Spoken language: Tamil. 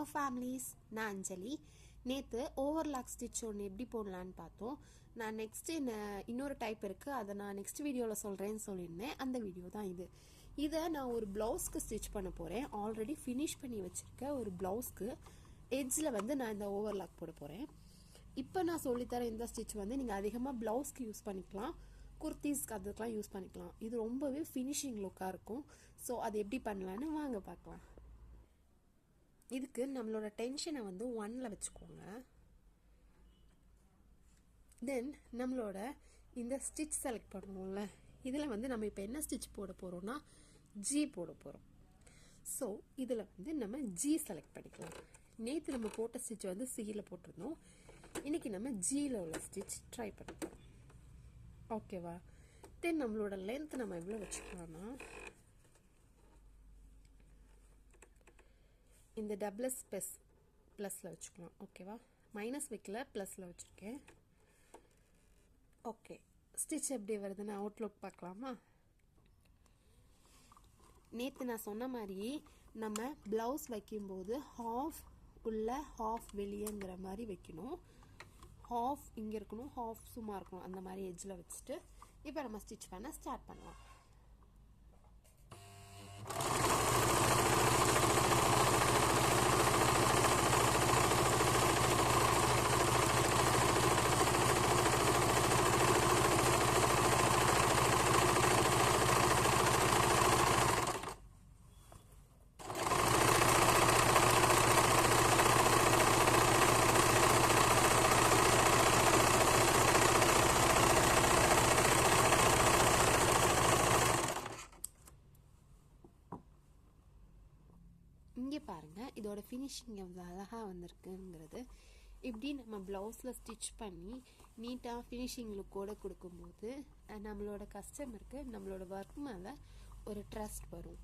ஹலோ ஃபேமிலிஸ், நான் அஞ்சலி. நேற்று ஓவர்லாக் ஸ்டிச் ஒன்று எப்படி போடலான்னு பார்த்தோம். நான் நெக்ஸ்ட்டு இன்னொரு டைப் இருக்குது, அதை நான் நெக்ஸ்ட் வீடியோவில் சொல்கிறேன்னு சொல்லியிருந்தேன். அந்த வீடியோ தான் இது. இதை நான் ஒரு ப்ளவுஸ்க்கு ஸ்டிச் பண்ண போகிறேன். ஆல்ரெடி ஃபினிஷ் பண்ணி வச்சுருக்க ஒரு ப்ளவுஸ்க்கு எட்ஜில் நான் இந்த ஓவர்லாக் போட போகிறேன். இப்போ நான் சொல்லித்தரேன் இந்த ஸ்டிச் நீங்கள் அதிகமாக ப்ளவுஸ்க்கு யூஸ் பண்ணிக்கலாம், குர்த்திஸ்க்கு அதுக்கெலாம் யூஸ் பண்ணிக்கலாம். இது ரொம்பவே ஃபினிஷிங் லுக்காக இருக்கும். ஸோ அது எப்படி பண்ணலான்னு வாங்க பார்க்கலாம். இதுக்கு நம்மளோட டென்ஷனை 1ல் வச்சுக்கோங்க. தென் நம்மளோட இந்த ஸ்டிச் செலக்ட் பண்ணுவோம்ல, இதில் நம்ம இப்போ என்ன ஸ்டிச் போட போகிறோம்னா ஜி போட போகிறோம். ஸோ இதில் நம்ம ஜி செலக்ட் பண்ணிக்கலாம். நேற்று நம்ம போட்ட ஸ்டிச் சியில் போட்டிருந்தோம். இன்றைக்கி நம்ம ஜியில் உள்ள ஸ்டிச் ட்ரை பண்ணிக்கலாம். ஓகேவா? தென் நம்மளோட லென்த் நம்ம எவ்வளோ வச்சுக்கலாம்னா, இந்த டபுள்எஸ் ப்ளஸில் வச்சுக்கலாம். ஓகேவா? மைனஸ் வைக்கல, ப்ளஸில் வச்சுருக்கேன். ஓகே, ஸ்டிச் எப்படி வருதுன்னு அவுட்லுக் பார்க்கலாமா? நேற்று நான் சொன்ன மாதிரி நம்ம ப்ளவுஸ் வைக்கும்போது ஹாஃப் உள்ள ஹாஃப் வெளியேங்கிற மாதிரி வைக்கணும். ஹாஃப் இங்கே இருக்கணும், ஹாஃப் சும்மா இருக்கணும். அந்த மாதிரி எட்ஜில் வச்சுட்டு இப்போ நம்ம ஸ்டிச் பண்ண ஸ்டார்ட் பண்ணலாம். இங்கே பாருங்கள், இதோட ஃபினிஷிங் எவ்வளோ அழகாக வந்திருக்குங்கிறது. இப்படி நம்ம ப்ளவுஸில் ஸ்டிச் பண்ணி நீட்டாக ஃபினிஷிங் லுக்கோடு கொடுக்கும்போது நம்மளோட கஸ்டமருக்கு நம்மளோட ஒர்க் மேலே ஒரு ட்ரஸ்ட் வரும்.